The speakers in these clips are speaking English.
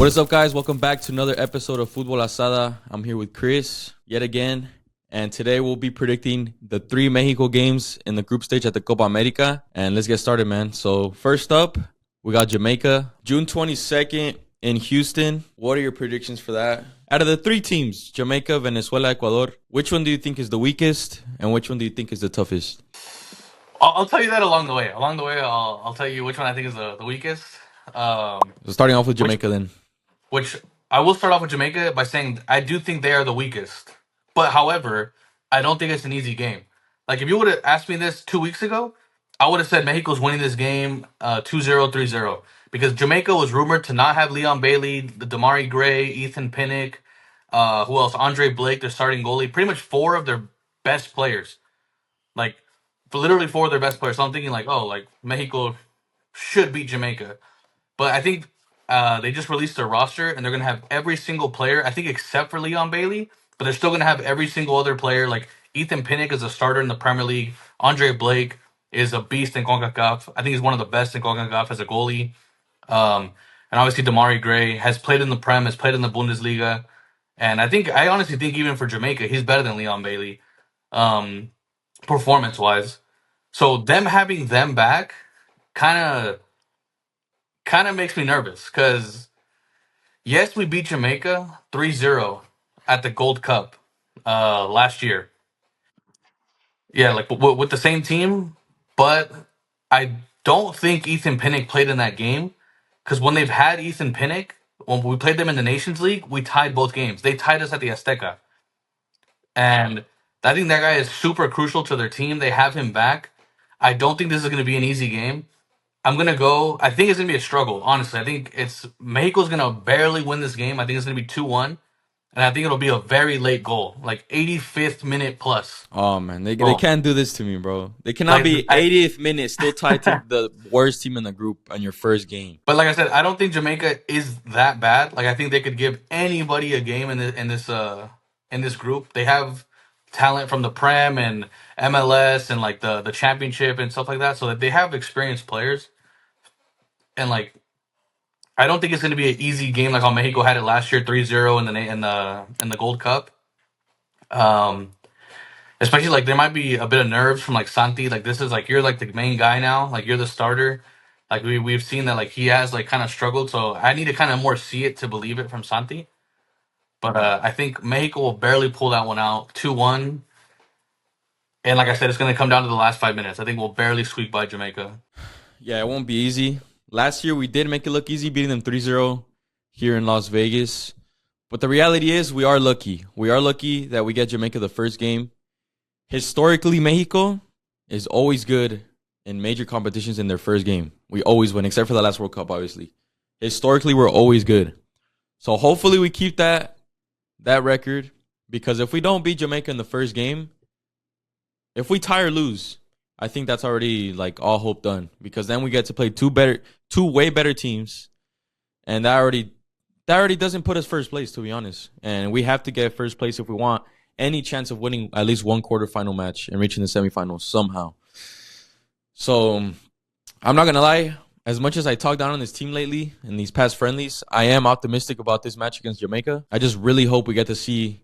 What is up, guys? Welcome back to another episode of Futbol Asada. I'm here with Chris yet again, and today we'll be predicting the 3 Mexico games in the group stage at the Copa America. And let's get started, man. So first up, we got Jamaica, June 22nd in Houston. What are your predictions for that? Out of the 3 teams, Jamaica, Venezuela, Ecuador, which one do you think is the weakest, and which one do you think is the toughest? I'll tell you that along the way. I'll tell you which one I think is the weakest. So starting off with Which Jamaica then. which I will start off with Jamaica by saying I do think they are the weakest. But however, I don't think it's an easy game. Like if you would have asked me this 2 weeks ago, I would have said Mexico's winning this game 2-0, 3-0. Because Jamaica was rumored to not have Leon Bailey, the Damari Gray, Ethan Pinnock, who else? Andre Blake, their starting goalie. Pretty much 4 of their best players. Like literally 4 of their best players. So I'm thinking like, oh, like Mexico should beat Jamaica. But I think they just released their roster and they're gonna have every single player, I think except for Leon Bailey, but they're still gonna have every single other player. Like Ethan Pinnock is a starter in the Premier League. Andre Blake is a beast in CONCACAF. I think he's one of the best in CONCACAF as a goalie. Um, and obviously Damari Gray has played in the Prem, has played in the Bundesliga. And I honestly think even for Jamaica, he's better than Leon Bailey, performance wise. So them having them back kind of makes me nervous because yes, we beat Jamaica 3-0 at the Gold Cup last year. Yeah, like with the same team, but I don't think Ethan Pinnock played in that game because when they've had Ethan Pinnock, when we played them in the Nations League, we tied both games. They tied us at the Azteca, and I think that guy is super crucial to their team. They have him back. I don't think this is going to be an easy game. I'm gonna go. I think it's gonna be a struggle. Honestly, I think it's Mexico's gonna barely win this game. I think it's gonna be 2-1, and I think it'll be a very late goal, like 85th minute plus Oh, man, they goal. can't do this to me, bro. They cannot Like be I, 80th minute still tied to the worst team in the group on your first game. but like I said, I don't think Jamaica is that bad. Like I think they could give anybody a game in this group. They have talent from the Prem and MLS and like the championship and stuff like that. So that they have experienced players, and like I don't think it's going to be an easy game like how Mexico had it last year, 3-0 in the Gold Cup. Um, Especially like there might be a bit of nerves from like Santi. Like this is like you're like the main guy now. Like you're the starter. Like we've seen that like he has like kind of struggled. So I need to kind of more see it to believe it from Santi. But I think Mexico will barely pull that one out, 2-1. And like I said, it's going to come down to the last 5 minutes. I think we'll barely squeak by Jamaica. Yeah, it won't be easy. Last year, we did make it look easy, beating them 3-0 here in Las Vegas. But the reality is, we are lucky. We are lucky that we get Jamaica the first game. Historically, Mexico is always good in major competitions in their first game. We always win, except for the last World Cup, obviously. Historically, we're always good. So hopefully we keep that record, because if we don't beat Jamaica in the first game, if we tie or lose, I think that's already like all hope done, because then we get to play two way better teams, and that already doesn't put us first place, to be honest. And we have to get first place if we want any chance of winning at least one quarterfinal match and reaching the semifinals somehow. So I'm not gonna lie. As much as I talk down on this team lately in these past friendlies, I am optimistic about this match against Jamaica. I just really hope we get to see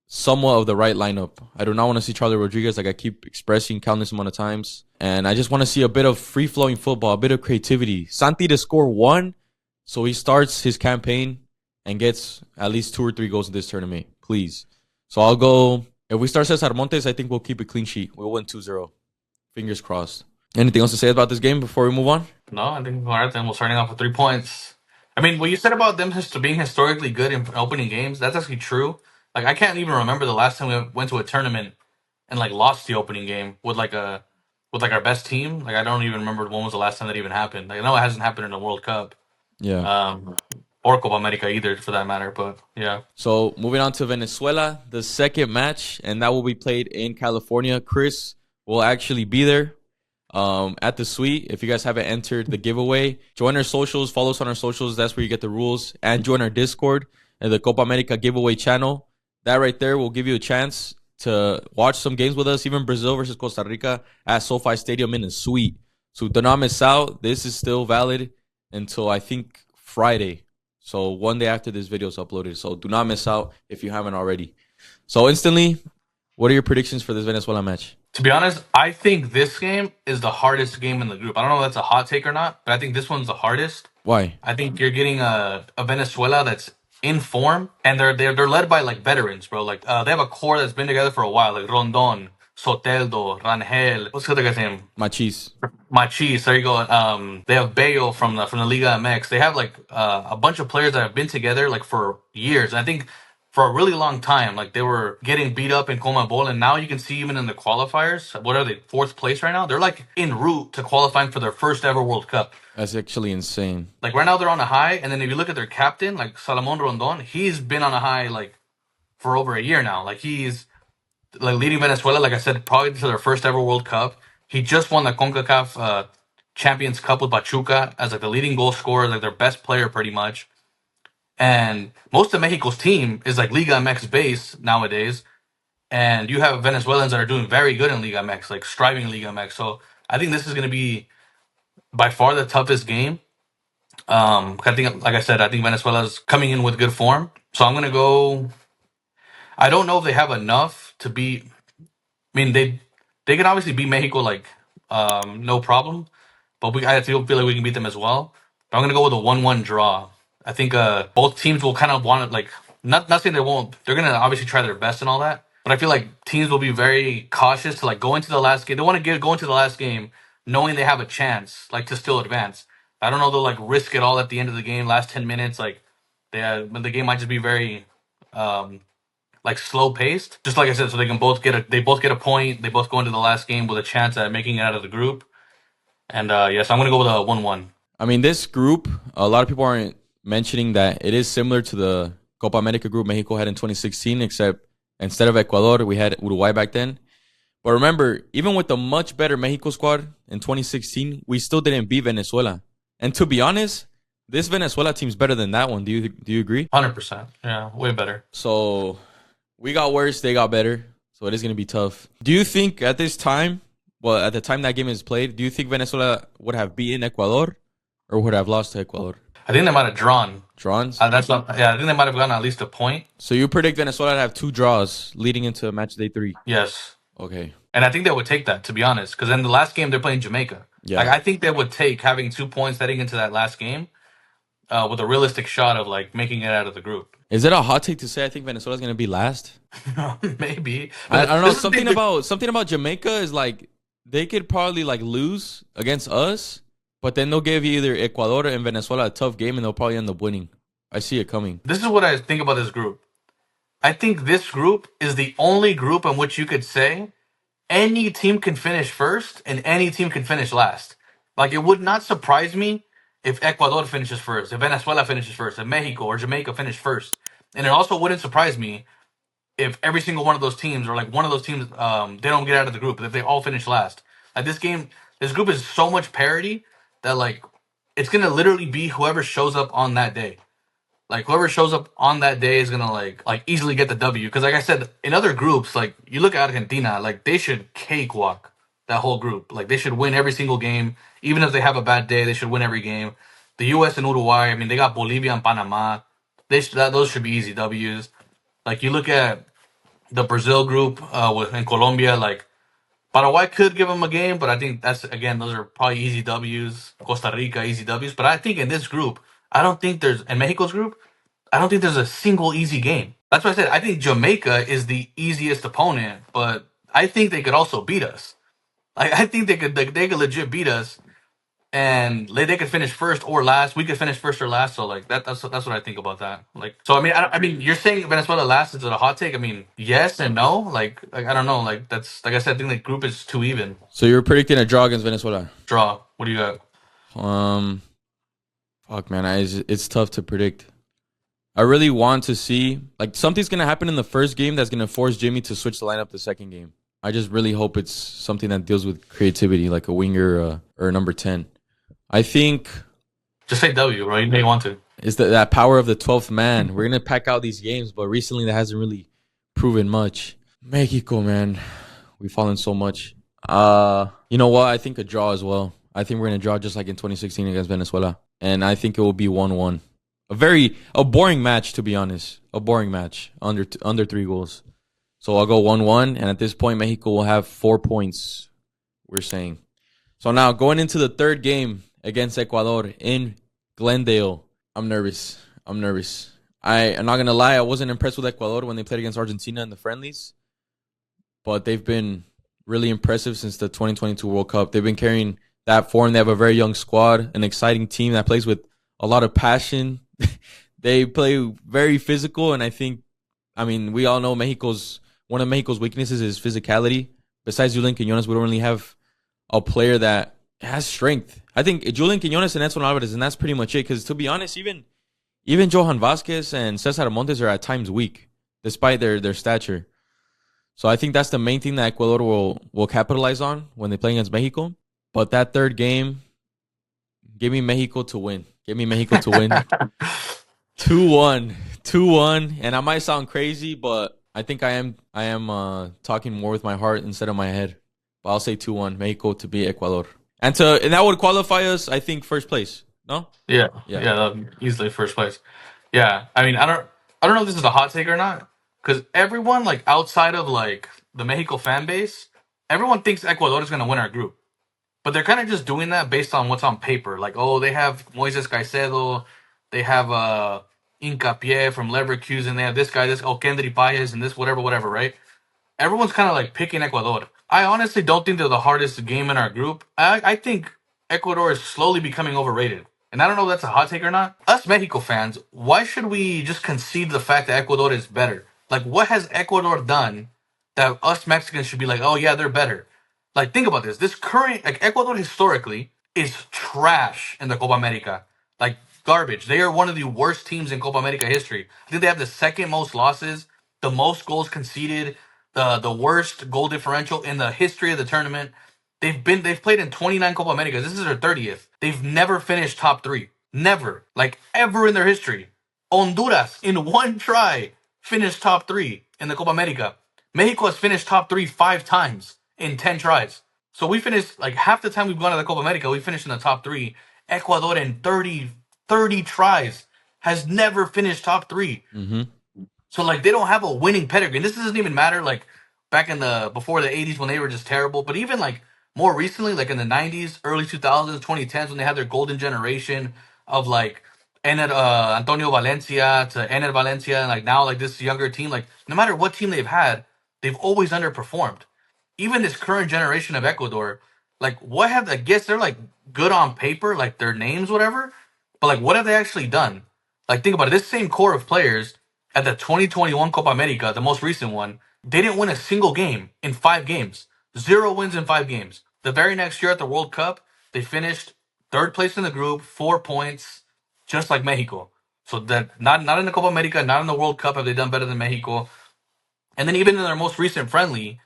somewhat of the right lineup. I do not want to see Charlie Rodriguez, like I keep expressing countless amount of times. And I just want to see a bit of free-flowing football, a bit of creativity. Santi to score 1, so he starts his campaign and gets at least 2 or 3 goals in this tournament, please. So I'll go, if we start Cesar Montes, I think we'll keep a clean sheet. We'll win 2-0. Fingers crossed. Anything else to say about this game before we move on? No, I think all right. Then we're starting off with 3 points. I mean, what you said about them being historically good in opening games, that's actually true. Like I can't even remember the last time we went to a tournament and like lost the opening game with like our best team. Like I don't even remember when was the last time that even happened. Like, I know it hasn't happened in the World Cup, Yeah. um, or Copa America either, for that matter. But yeah, So moving on to Venezuela, the second match, and that will be played in California. Chris will actually be there at the suite. If you guys haven't entered the giveaway, join our socials, follow us on our socials. That's where you get the rules, and join our Discord and the Copa America giveaway channel. That right there will give you a chance to watch some games with us, even Brazil versus Costa Rica at SoFi Stadium in a suite. So do not miss out. This is still valid until I think Friday. So one day after this video is uploaded. So do not miss out if you haven't already. So instantly, what are your predictions for this Venezuela match? To be honest, I think this game is the hardest game in the group. I don't know if that's a hot take or not, but I think this one's the hardest. Why? I think you're getting a Venezuela that's in form, and they're led by like veterans, bro. Like they have a core that's been together for a while, like Rondon, Soteldo, Rangel. What's the other guy's name? Machis. Machis. There you go. They have Bayo from the Liga MX. They have like a bunch of players that have been together like for years. And I think for a really long time, like they were getting beat up in CONMEBOL, and now you can see even in the qualifiers, what are they, fourth place right now? They're like en route to qualifying for their first ever World Cup. That's actually insane. Like right now they're on a high, and then if you look at their captain, like Salomon Rondon, he's been on a high like for over a year now. Like he's like leading Venezuela, like I said, probably to their first ever World Cup. He just won the CONCACAF Champions Cup with Pachuca as like the leading goal scorer, like their best player pretty much. And most of Mexico's team is like Liga MX base nowadays. And you have Venezuelans that are doing very good in Liga MX, like striving Liga MX. So I think this is going to be by far the toughest game. I think, like I said, I think Venezuela's coming in with good form. So I'm going to go. I don't know if they have enough to beat. I mean, they can obviously beat Mexico like no problem, but I feel like we can beat them as well. But I'm gonna go with a 1-1 draw. I think both teams will kind of want to like not saying they won't. They're gonna obviously try their best and all that, but I feel like teams will be very cautious to like go into the last game. They want to go into the last game knowing they have a chance like to still advance. I don't know, they'll like risk it all at the end of the game, last 10 minutes. Like the game might just be very like slow paced. Just like I said, so they can both get a point. They both go into the last game with a chance at making it out of the group. And yes, I'm gonna go with a 1-1. I mean, this group, a lot of people aren't mentioning that it is similar to the Copa America group Mexico had in 2016, except instead of Ecuador, we had Uruguay back then. But remember, even with the much better Mexico squad in 2016, we still didn't beat Venezuela. And to be honest, this Venezuela team's better than that one. Do you agree? 100%. Yeah, way better. So we got worse, they got better. So it is going to be tough. Do you think at this time, well, at the time that game is played, do you think Venezuela would have beaten Ecuador or would have lost to Ecuador? I think they might have drawn. Drawn? That's not. Yeah, I think they might have gotten at least a point. So you predict Venezuela to have 2 draws leading into match day 3? Yes. Okay. And I think they would take that, to be honest, because in the last game they're playing Jamaica. Yeah. Like I think they would take having 2 points heading into that last game with a realistic shot of like making it out of the group. Is it a hot take to say I think Venezuela's going to be last? Maybe. I don't know. Something about Jamaica is like they could probably like lose against us, but then they'll give either Ecuador and Venezuela a tough game and they'll probably end up winning. I see it coming. This is what I think about this group. I think this group is the only group in which you could say any team can finish first and any team can finish last. Like it would not surprise me if Ecuador finishes first, if Venezuela finishes first, if Mexico or Jamaica finish first. And it also wouldn't surprise me if every single one of those teams or like one of those teams they don't get out of the group, if they all finish last. Like this group is so much parity that like it's gonna literally be whoever shows up on that day. Like whoever shows up on that day is gonna like easily get the W. Because like I said, in other groups, like you look at Argentina, like they should cakewalk that whole group. Like they should win every single game, even if they have a bad day. They should win every game. The U.S. and Uruguay, I mean, they got Bolivia and Panama. Those should be easy W's. Like you look at the Brazil group in Colombia, like Paraguay could give them a game, but I think those are probably easy W's. Costa Rica, easy W's. But I think in this group, I don't think in Mexico's group, I don't think there's a single easy game. That's why I said I think Jamaica is the easiest opponent, but I think they could also beat us. Like I think they could legit beat us, and they could finish first or last. We could finish first or last. So like that's what I think about that. Like so, I mean, you're saying Venezuela last is it a hot take? I mean, yes and no. Like I don't know. Like that's like I said, I think the group is too even. So you're predicting a draw against Venezuela? Draw. What do you got? Fuck man, it's tough to predict. I really want to see like something's gonna happen in the first game that's gonna force Jimmy to switch the lineup the second game. I just really hope it's something that deals with creativity, like a winger or a number 10. I think just say W, right? You may want to. It's that power of the 12th man. We're gonna pack out these games, but recently that hasn't really proven much. Mexico, man, we've fallen so much. You know what? I think a draw as well. I think we're gonna draw just like in 2016 against Venezuela, and I think it will be 1-1. A boring match, to be honest. A boring match under 3 goals. So I'll go 1-1, and at this point, Mexico will have 4 points. We're saying. So now going into the third game against Ecuador in Glendale, I'm nervous. I'm not gonna lie, I wasn't impressed with Ecuador when they played against Argentina in the friendlies, but they've been really impressive since the 2022 World Cup. They've been carrying that form. They have a very young squad, an exciting team that plays with a lot of passion. They play very physical, and I mean, we all know one of Mexico's weaknesses is physicality. Besides Julian Quinones, we don't really have a player that has strength. I think Julian Quinones and Edson Alvarez, and that's pretty much it. Because to be honest, even Johan Vasquez and Cesar Montes are at times weak, despite their stature. So I think that's the main thing that Ecuador will capitalize on when they play against Mexico. But that third game, give me Mexico to win. Give me Mexico to win. 2-1. 2-1. And I might sound crazy, but I think I am talking more with my heart instead of my head. But I'll say 2-1. Mexico to beat Ecuador. And that would qualify us, I think, first place. No? Yeah, Yeah. easily first place. Yeah, I mean, I don't know if this is a hot take or not, because everyone like outside of like the Mexico fan base, everyone thinks Ecuador is going to win our group, but they're kind of just doing that based on what's on paper. Like, oh, they have Moises Caicedo, they have Hincapié from Leverkusen, they have Kendry Paez, and this whatever, right? Everyone's kind of like picking Ecuador. I honestly don't think they're the hardest game in our group. I think Ecuador is slowly becoming overrated. And I don't know if that's a hot take or not. Us Mexico fans, why should we just concede the fact that Ecuador is better? Like, what has Ecuador done that us Mexicans should be like, oh, yeah, they're better? Like, think about this. This current, like, Ecuador historically is trash in the Copa America. Like, garbage. They are one of the worst teams in Copa America history. I think they have the second most losses, the most goals conceded, the worst goal differential in the history of the tournament. They've played in 29 Copa Americas. This is their 30th. They've never finished top 3. Never. Like ever in their history. Honduras in one try finished top 3 in the Copa America. Mexico has finished top 3 5 times in 10 tries. So we finished like half the time we've gone to the Copa America, we finished in the top 3. Ecuador in 30 tries has never finished top 3. Mm-hmm. So like they don't have a winning pedigree. And this doesn't even matter like back in the before the 80s when they were just terrible, but even like more recently, like in the 90s, early 2000s, 2010s when they had their golden generation of like Antonio Valencia to Ener Valencia, and like now like this younger team, like no matter what team they've had, they've always underperformed. Even this current generation of Ecuador, like what have I guess they're like good on paper, like their names, whatever, but like what have they actually done? Like think about it, this same core of players at the 2021 Copa America, the most recent one, they didn't win a single game in 5 games. 0 wins in 5 games. The very next year at the World Cup, they finished third place in the group, 4 points, just like Mexico. So that not in the Copa America, not in the World Cup have they done better than Mexico. And then even in their most recent friendly,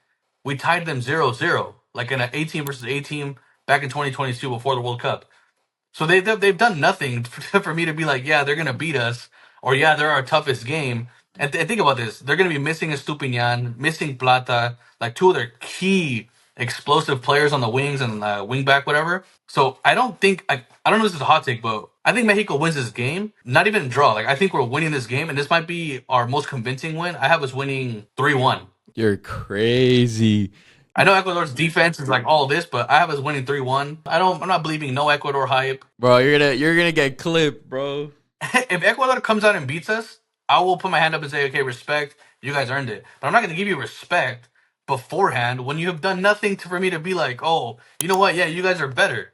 we tied them 0-0, like in an 18 versus 18 back in 2022 before the World Cup. So they've done nothing for me to be like, yeah, they're gonna beat us, or yeah, they're our toughest game. And think about this: they're gonna be missing Estupiñan, missing Plata, like two of their key explosive players on the wings and wing back, whatever. So I don't know if this is a hot take, but I think Mexico wins this game. Not even a draw. Like I think we're winning this game, and this might be our most convincing win. I have us winning 3-1. You're crazy. I know Ecuador's defense is like all this, but I have us winning 3-1. I'm not believing no Ecuador hype. Bro, you're gonna get clipped, bro. If Ecuador comes out and beats us, I will put my hand up and say, okay, respect. You guys earned it. But I'm not going to give you respect beforehand when you have done nothing for me to be like, oh, you know what? Yeah, you guys are better.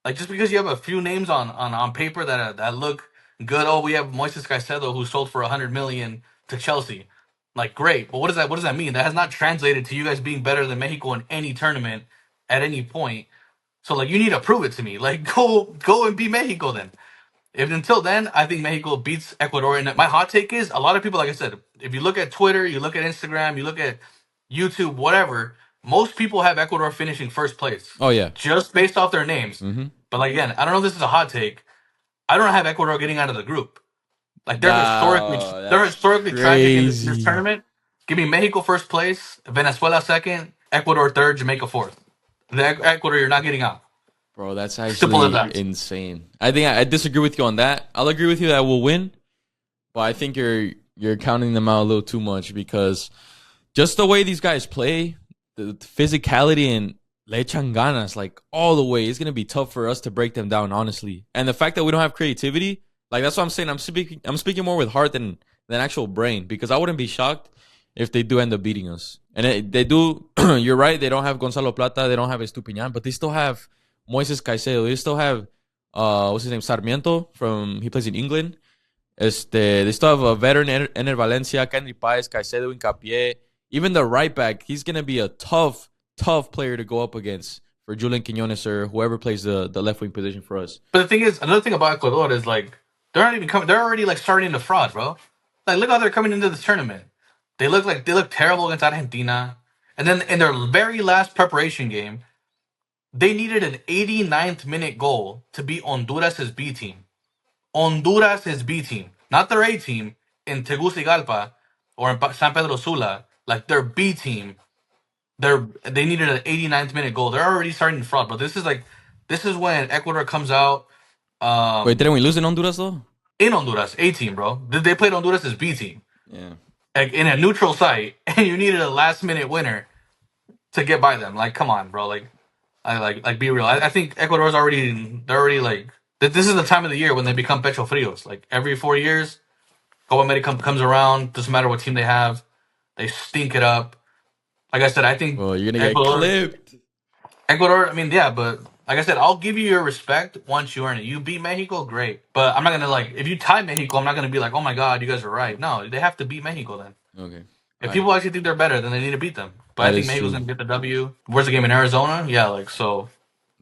Like just because you have a few names on paper that look good. Oh, we have Moises Caicedo who sold for 100 million to Chelsea. Like great, but what does that mean? That has not translated to you guys being better than Mexico in any tournament at any point. So like you need to prove it to me. Like go and beat Mexico then. If until then, I think Mexico beats Ecuador. And my hot take is a lot of people, like I said, if you look at Twitter, you look at Instagram, you look at YouTube, whatever, most people have Ecuador finishing first place Oh yeah. just based off their names. Mm-hmm. But like again, I don't know if this is a hot take. I don't have Ecuador getting out of the group. Like Wow, they're that's historically tragic in this crazy. tournament. Give me Mexico first place, Venezuela second, Ecuador third, Jamaica fourth. The Ecuador, you're not getting out. Bro, that's Simple as actually that. insane. I think I disagree with you on that. I'll agree with you that we'll win, but I think you're counting them out a little too much because just the way these guys play, the physicality and le echan ganas, like all the way, it's gonna be tough for us to break them down, honestly. And the fact that we don't have creativity, like that's what I'm saying. I'm speaking more with heart than actual brain because I wouldn't be shocked if they do end up beating us. And they do. You're right. They don't have Gonzalo Plata. They don't have Estupiñan, but they still have Moises Caicedo. They still have what's his name, Sarmiento from he plays in England. They still have a veteran Ener Valencia, Kendry Páez, Caicedo, Hincapié. Even the right back, he's gonna be a tough player to go up against for Julian Quinones or whoever plays the left wing position for us. But the thing is, another thing about Ecuador is like they're not even coming. They're already like starting to fraud, bro. Like look how they're coming into this tournament. They look terrible against Argentina, and then in their very last preparation game, they needed an 89th minute goal to beat Honduras' B team. Honduras' B team, not their A team in Tegucigalpa or in San Pedro Sula. Like their B team, they needed an 89th minute goal. They're already starting to fraud, but this is when Ecuador comes out. Wait, Um, didn't we lose in Honduras though? in Honduras, A team, bro. They played Honduras as B team, Yeah. like in a neutral site, and you needed a last minute winner to get by them. Like, come on, bro. Like, like be real. I think Ecuador's already they're already like this is the time of the year when they become pecho frios. Like every 4 years, Copa America comes around. Doesn't matter what team they have, they stink it up. Like I said, I think Well, you're gonna get Ecuador. clipped. Ecuador, I mean, yeah, but like I said, I'll give you your respect once you earn it. You beat Mexico, great. But I'm not gonna like if you tie Mexico, I'm not gonna be like, oh my god, you guys are right. No, they have to beat Mexico then. Okay. If All right. people actually think they're better, then they need to beat them. But I That think is Mexico's true. gonna get the W. Where's the game in Arizona? Yeah, like so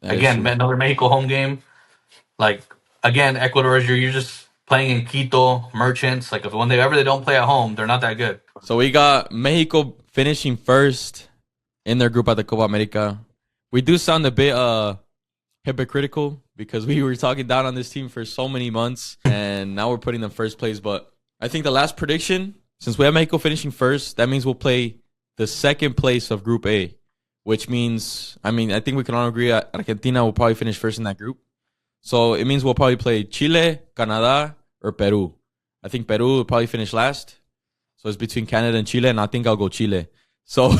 That is again, true. another Mexico home game. Like again, Ecuador is you're just playing in Quito, Merchants. Like if whenever they don't play at home, they're not that good. So we got Mexico finishing first in their group at the Copa America. We do sound a bit hypocritical because we were talking down on this team for so many months and now we're putting them first place. But I think the last prediction, since we have Mexico finishing first, that means we'll play the second place of Group A, which means, I mean, I think we can all agree that Argentina will probably finish first in that group. So it means we'll probably play Chile, Canada, or Peru. I think Peru will probably finish last. So it's between Canada and Chile, and I think I'll go Chile. So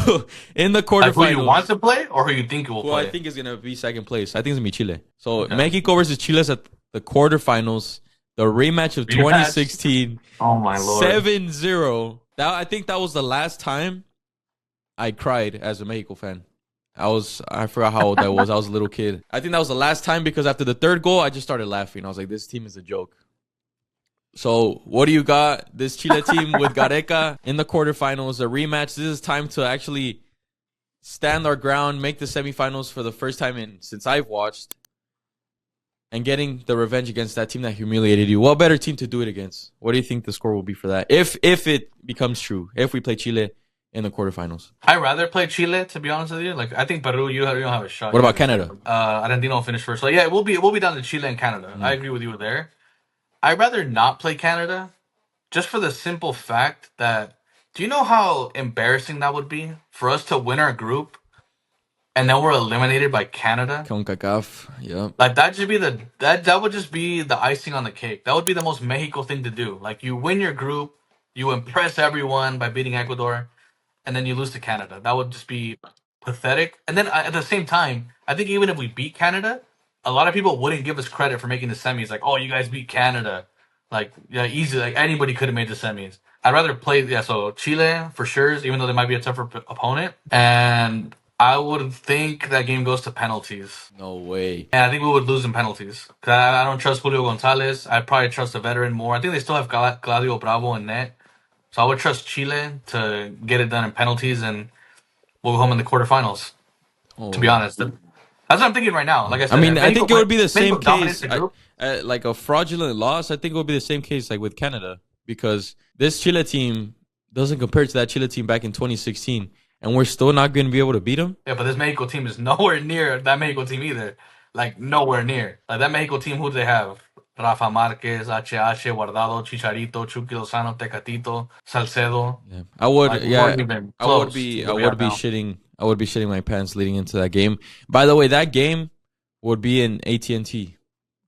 in the Like who you want quarterfinals, to play or who you think will who I play. think is gonna be second place, I think it's gonna be Chile. So Okay. Mexico versus Chile is at the quarterfinals, the rematch of Rematch. 2016, Oh my lord. 7-0. That I think that was the last time I cried as a Mexico fan. I forgot how old I was. I was a little kid. I think that was the last time because after the third goal, I just started laughing. I was like, this team is a joke. So what do you got? This Chile team with Gareca in the quarterfinals, a rematch. This is time to actually stand our ground, make the semifinals for the first time since I've watched, and getting the revenge against that team that humiliated you. What better team to do it against? What do you think the score will be for that? If it becomes true, if we play Chile in the quarterfinals. I'd rather play Chile to be honest with you. Like I think Peru, you don't have a shot. What You about guys are Canada? straight up. Argentina will finish first. So yeah, it will be down to Chile and Canada. I agree with you there. I'd rather not play Canada, just for the simple fact that do you know how embarrassing that would be for us to win our group and then we're eliminated by Canada? CONCACAF. Yep. Like that would just be the icing on the cake. That would be the most Mexico thing to do. Like you win your group, you impress everyone by beating Ecuador, and then you lose to Canada. That would just be pathetic. And then at the same time, I think even if we beat Canada, a lot of people wouldn't give us credit for making the semis. Like, oh, you guys beat Canada, like yeah, easy. Like anybody could have made the semis. I'd rather play so Chile for sure, even though they might be a tougher opponent. And I would think that game goes to penalties. No way. And I think we would lose in penalties. 'Cause I don't trust Julio Gonzalez. I'd probably trust a veteran more. I think they still have Claudio Bravo in net. So I would trust Chile to get it done in penalties, and we'll go home in the quarterfinals. To be Oh. honest, that's what I'm thinking right now. Like I I said, mean, if I think it would be the Mexico same dominates case. the group. Like a fraudulent loss, I think it would be the same case like with Canada because this Chile team doesn't compare to that Chile team back in 2016, and we're still not going to be able to beat them. Yeah, but this Mexico team is nowhere near that Mexico team either. Like nowhere near. Like that Mexico team, who do they have? Rafa Marquez, HH, Guardado, Chicharito, Chucky Lozano, Tecatito, Salcedo. Yeah. I would, Like we yeah, weren't even close to I what we would have be now. shitting my pants leading into that game. By the way, that game would be in AT&T.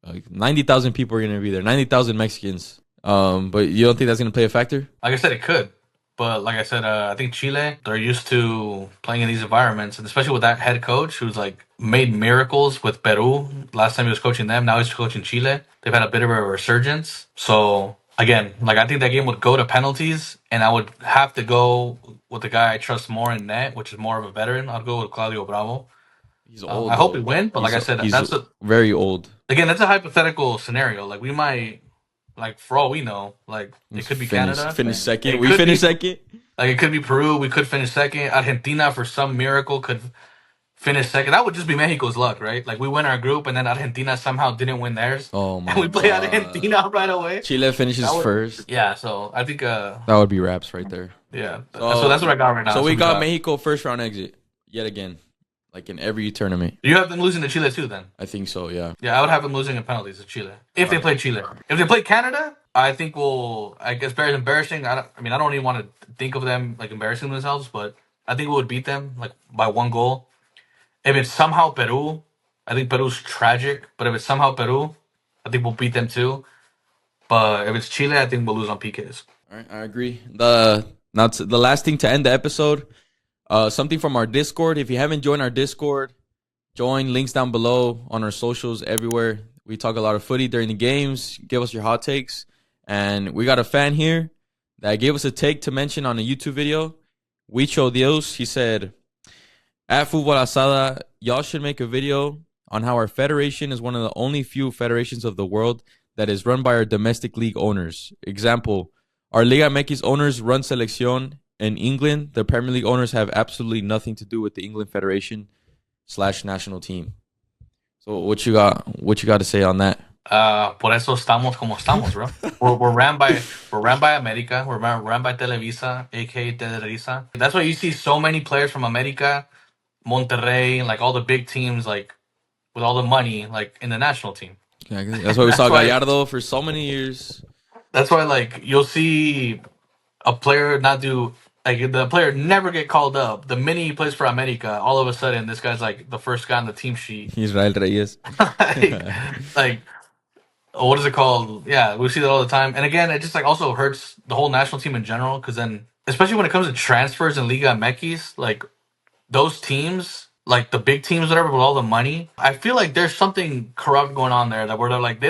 Like 90,000 people are going to be there. 90,000 Mexicans. But you don't think that's going to play a factor? Like I said, it could. But like I said, I think Chile, they're used to playing in these environments, and especially with that head coach who's like made miracles with Peru. Last time he was coaching them, now he's coaching Chile. They've had a bit of a resurgence. So again, like I think that game would go to penalties, and I would have to go with the guy I trust more in net, which is more of a veteran. I'll go with Claudio Bravo. He's old. I hope he Though. win, but like I said, He's that's very old. again, that's a hypothetical scenario. Like we might, like for all we know, like it could be Canada. Finish second. We finish second. Like it could be Peru. We could finish second. Argentina, for some miracle, could finish second. That would just be Mexico's luck, right? Like we win our group, and then Argentina somehow didn't win theirs. Oh my! And we play Argentina right away. Chile finishes first. Yeah, so I think that would be raps right there. Yeah, so that's what I got right now. So we got Mexico first round exit yet again, like in every tournament. You have them losing to Chile too, then? I think so. Yeah. Yeah, I would have them losing in penalties to Chile if they play Chile. If they play Canada, I think I guess very embarrassing. I don't even want to think of them like embarrassing themselves, but I think we would beat them like by 1 goal. If it's somehow Peru, I think Peru's tragic. But if it's somehow Peru, I think we'll beat them too. But if it's Chile, I think we'll lose on PKs. All right, I agree. The last thing to end the episode, something from our Discord. If you haven't joined our Discord, join. Links down below on our socials everywhere. We talk a lot of footy during the games. Give us your hot takes. And we got a fan here that gave us a take to mention on a YouTube video. Huicho Dios, he said, at Futbol Asada, y'all should make a video on how our federation is one of the only few federations of the world that is run by our domestic league owners. Example, our Liga MX owners run Selección in England. The Premier League owners have absolutely nothing to do with the England Federation / national team. So what you got to say on that? Por eso estamos como estamos, bro. we're ran by America. We're ran by Televisa, aka Televisa. That's why you see so many players from America, Monterrey, like all the big teams, like with all the money, like in the national team. That's why we saw Gallardo for so many years. That's why, like, you'll see a player not do, like, the player never get called up. The minute he plays for America, all of a sudden, this guy's like the first guy on the team sheet. Israel Reyes. like, what is it called? Yeah, we see that all the time. And again, it just like also hurts the whole national team in general, because then, especially when it comes to transfers in Liga MX, like those teams, like the big teams, whatever, with all the money, I feel like there's something corrupt going on there, that where they're like they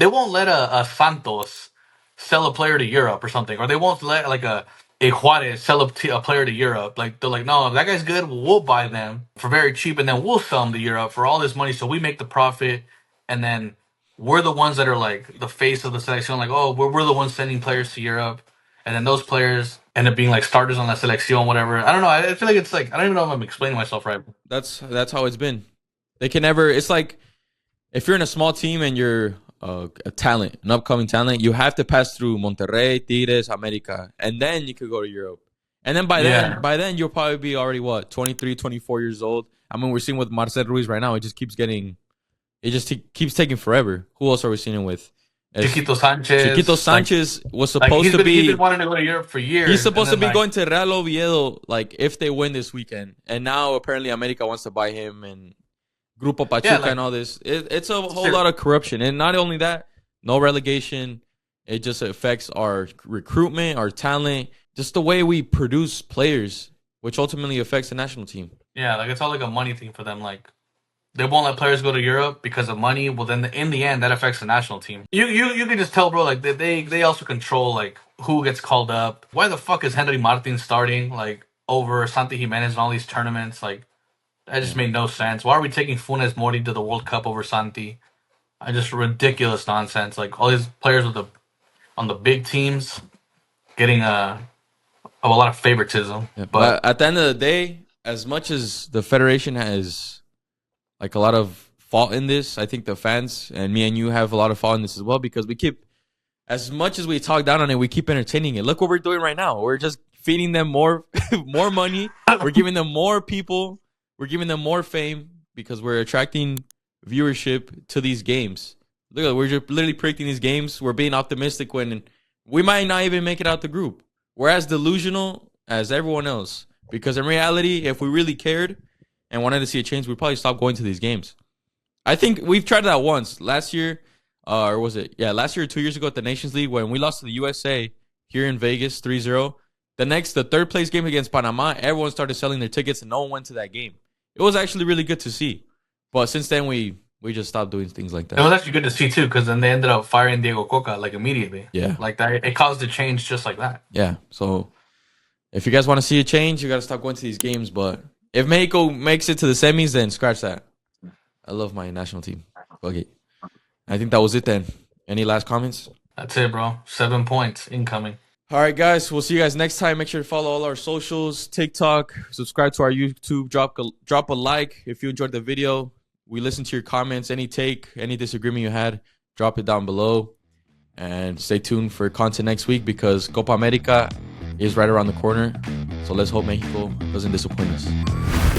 won't let a Santos sell a player to Europe or something, or they won't let like a Juarez sell a player to Europe. Like they're like, no, if that guy's good, we'll buy them for very cheap, and then we'll sell them to Europe for all this money, so we make the profit, and then we're the ones that are like the face of the selection. Like, oh, we're the ones sending players to Europe, and then those players end up being like starters on la selección, whatever. I don't know. I feel like it's like, I don't even know if I'm explaining myself right. That's how it's been. They can never. It's like if you're in a small team and you're a talent, an upcoming talent, you have to pass through Monterrey, Tigres, America, and then you could go to Europe. And then by then you'll probably be already 23, 24 years old. I mean, we're seeing with Marcel Ruiz right now. It just keeps keeps taking forever. Who else are we seeing it with? Chiquito Sanchez. Was supposed to be. He's been wanting to go to Europe for years. He's supposed to be going to Real Oviedo, like if they win this weekend. And now apparently America wants to buy him, and Grupo Pachuca and all this. It's a whole lot of corruption. And not only that, no relegation. It just affects our recruitment, our talent, just the way we produce players, which ultimately affects the national team. Yeah, like it's all like a money thing for them. Like they won't let players go to Europe because of money. Well, then in the end, that affects the national team. You can just tell, bro. Like they also control like who gets called up. Why the fuck is Henry Martin starting like over Santi Jimenez in all these tournaments? Like that just made no sense. Why are we taking Funes Mori to the World Cup over Santi? Just ridiculous nonsense. Like all these players on the big teams getting a lot of favoritism. Yeah, but at the end of the day, as much as the federation has like a lot of fault in this, I think the fans and me and you have a lot of fault in this as well, because we keep, as much as we talk down on it, we keep entertaining it. Look what we're doing right now. We're just feeding them more money. We're giving them more people. We're giving them more fame because we're attracting viewership to these games. Look, we're just literally predicting these games. We're being optimistic when we might not even make it out the group. We're as delusional as everyone else, because in reality, if we really cared and wanted to see a change, we'd probably stop going to these games. I think we've tried that once last year, or was it? Yeah, last year or 2 years ago at the Nations League when we lost to the USA here in Vegas 3-0. The third place game against Panama, everyone started selling their tickets and no one went to that game. It was actually really good to see. But since then, we just stopped doing things like It was that. actually good to see too, because then they ended up firing Diego Coca like immediately. Yeah. Like that, it caused a change just like that. Yeah. So if you guys want to see a change, you got to stop going to these games. But if Mexico makes it to the semis, then scratch that. I love my national team. Okay. I think that was it then. Any last comments? That's it, bro. 7 points incoming. All right, guys. We'll see you guys next time. Make sure to follow all our socials, TikTok, subscribe to our YouTube, drop a like if you enjoyed the video. We listen to your comments, any take, any disagreement you had, drop it down below. And stay tuned for content next week because Copa America is right around the corner. So let's hope Mexico doesn't disappoint us.